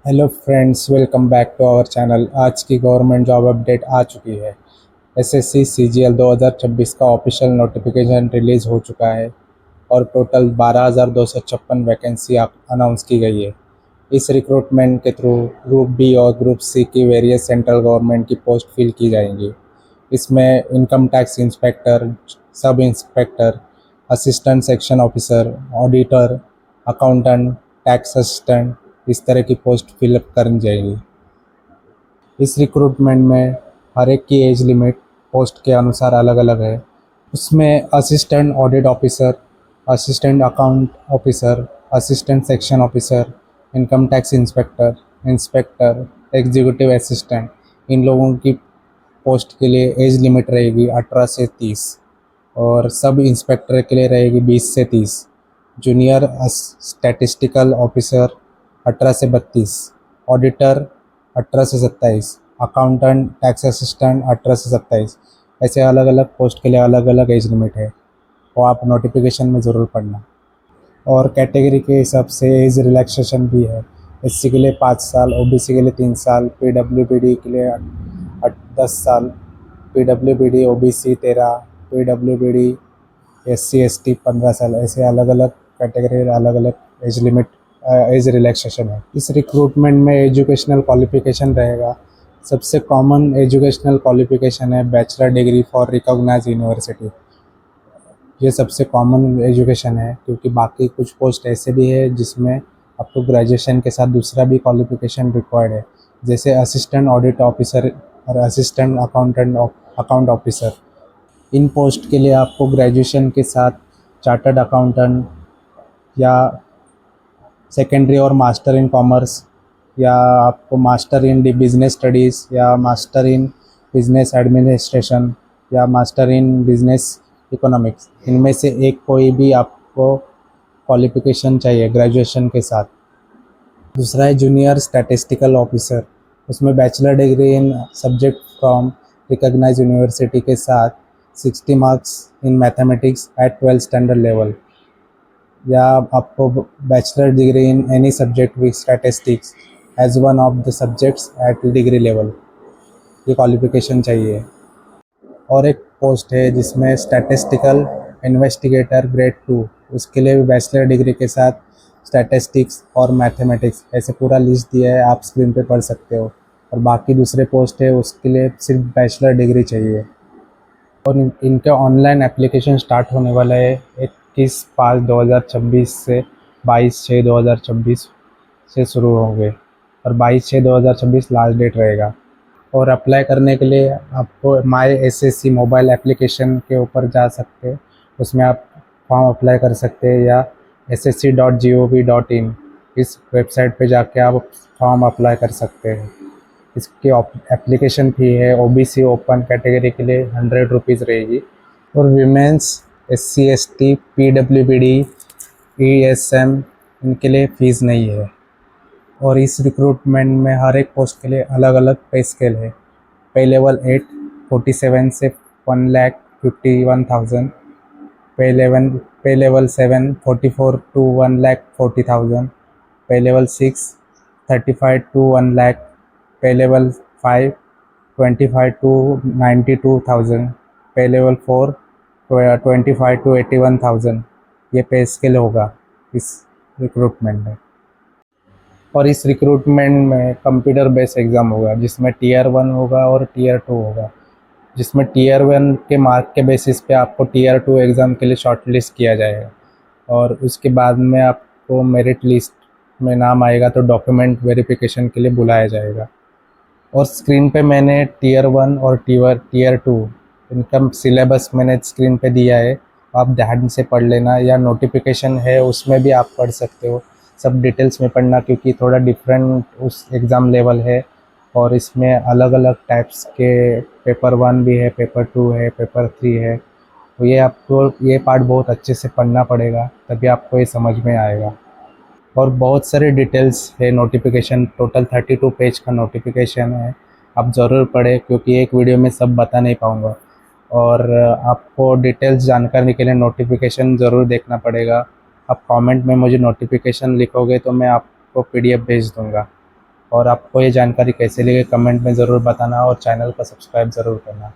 Hello friends, welcome back to our channel. आज की government job update आ चुकी है। एसएससी सीजीएल 2026 का ऑफिशियल नोटिफिकेशन रिलीज़ हो चुका है और टोटल 12,256 वैकेंसी अनाउंस की गई है। इस रिक्रूटमेंट के थ्रू ग्रुप बी और ग्रुप सी की वेरियस सेंट्रल गवर्नमेंट की पोस्ट फिल की जाएंगी। इसमें income tax inspector, sub inspector, assistant section officer, auditor, accountant, tax assistant, इस तरह की पोस्ट फिलअप करनी जाएगी। इस रिक्रूटमेंट में हर एक की एज लिमिट पोस्ट के अनुसार अलग अलग है। उसमें assistant audit officer, assistant account officer, assistant section officer, income tax inspector, inspector, executive assistant, इन लोगों की पोस्ट के लिए एज लिमिट रहेगी 18 से 30 और सब इंस्पेक्टर के लिए रहेगी 20 से 30। जूनियर स्टैटिस्टिकल ऑफिसर 18 से 32, ऑडिटर 18 से 27, अकाउंटेंट टैक्स असिस्टेंट 18 से 27। ऐसे अलग अलग पोस्ट के लिए अलग अलग एज लिमिट है, वो आप नोटिफिकेशन में ज़रूर पढ़ना। और कैटेगरी के हिसाब से एज रिलैक्सेशन भी है। एससी के लिए 5 साल, ओबीसी के लिए 3 साल, पीडब्ल्यूबीडी के लिए 10 साल, PWBD OBC 13, PWBD SC ST 15 साल। ऐसे अलग अलग कैटेगरी अलग अलग एज लिमिट एज रिलैक्सेशन है। इस रिक्रूटमेंट में एजुकेशनल क्वालिफिकेशन रहेगा। सबसे कॉमन एजुकेशनल क्वालिफिकेशन है bachelor degree for recognise university. ये सबसे कॉमन एजुकेशन है, क्योंकि बाकी कुछ पोस्ट ऐसे भी है जिसमें आपको ग्रेजुएशन के साथ दूसरा भी क्वालिफिकेशन रिक्वायर्ड है, जैसे असिस्टेंट ऑडिट ऑफिसर और असिस्टेंट अकाउंट ऑफिसर। इन पोस्ट के लिए आपको ग्रेजुएशन के साथ चार्टर्ड अकाउंटेंट या सेकेंडरी और मास्टर इन कॉमर्स, या आपको मास्टर इन बिजनेस स्टडीज़ या मास्टर इन बिजनेस एडमिनिस्ट्रेशन या मास्टर इन बिजनेस इकोनॉमिक्स, इनमें से एक कोई भी आपको क्वालिफिकेशन चाहिए ग्रेजुएशन के साथ। दूसरा है जूनियर स्टैटिस्टिकल ऑफिसर। उसमें bachelor degree in subject from recognise university के साथ 60 marks in mathematics at 12 standard level, या आपको bachelor degree in any subject with statistics as one of the subjects at degree level, ये qualification चाहिए। और एक post है जिसमें स्टैटिस्टिकल इन्वेस्टिगेटर ग्रेड 2, उसके लिए भी बैचलर डिग्री के साथ स्टैटिस्टिक्स और मैथमेटिक्स, ऐसे पूरा लिस्ट दिया है, आप स्क्रीन पे पढ़ सकते हो। और बाकी दूसरे पोस्ट है उसके लिए सिर्फ बैचलर डिग्री चाहिए। और इनके ऑनलाइन एप्लीकेशन स्टार्ट होने वाला है 21/5/2026 से 22/6/2026 से शुरू होंगे, और 22/6/2026 लास्ट डेट रहेगा। और अप्लाई करने के लिए आपको माई एसएससी मोबाइल एप्लीकेशन के ऊपर जा सकते हैं, उसमें आप फॉर्म अप्लाई कर सकते हैं, या ssc.gov.in इस वेबसाइट पे जाके आप फॉर्म अप्लाई कर सकते हैं। इसकी एप्लीकेशन फ़ी है ओबीसी ओपन कैटेगरी के लिए 100 रुपीज़ रहेगी, और women's, SC ST, PWBD, ESM, इनके लिए फ़ीस नहीं है। और इस रिक्रूटमेंट में हर एक पोस्ट के लिए अलग अलग पे स्केल है। पे लेवल 8 47 से 1,51,000, पे लेवल 7 44 टू 1,40,000, पे लेवल 6 35 टू 1 लाख, पे लेवल 5 25 टू 92,000, पे लेवल 4 25 टू 81,000। ये पे स्केल होगा इस रिक्रूटमेंट में। और इस रिक्रूटमेंट में कंप्यूटर बेस्ड एग्ज़ाम होगा, जिसमें टीयर 1 होगा और टीयर 2 होगा। जिसमें टीयर 1 के मार्क के बेसिस पे आपको टीयर 2 एग्ज़ाम के लिए शॉर्ट लिस्ट किया जाएगा, और उसके बाद में आपको मेरिट लिस्ट में नाम आएगा तो डॉक्यूमेंट वेरिफिकेशन के लिए बुलाया जाएगा। और स्क्रीन पे मैंने टीयर 1 और टीयर 2 इनका सिलेबस मैंने स्क्रीन पे दिया है, आप ध्यान से पढ़ लेना, या नोटिफिकेशन है उसमें भी आप पढ़ सकते हो। सब डिटेल्स में पढ़ना, क्योंकि थोड़ा डिफरेंट उस एग्ज़ाम लेवल है, और इसमें अलग अलग टाइप्स के पेपर 1 भी है, पेपर 2 है, पेपर 3 है। तो ये आपको ये पार्ट बहुत अच्छे से पढ़ना पड़ेगा, तभी आपको ये समझ में आएगा। और बहुत सारे डिटेल्स है नोटिफिकेशन, टोटल 32 पेज का नोटिफिकेशन है। आप ज़रूर पढ़ें, क्योंकि एक वीडियो में सब बता नहीं पाऊँगा। और आपको डिटेल्स जानकारी के लिए नोटिफिकेशन ज़रूर देखना पड़ेगा। आप कमेंट में मुझे नोटिफिकेशन लिखोगे तो मैं आपको पीडीएफ भेज दूँगा। और आपको ये जानकारी कैसी लगी कमेंट में ज़रूर बताना और चैनल को सब्सक्राइब ज़रूर करना।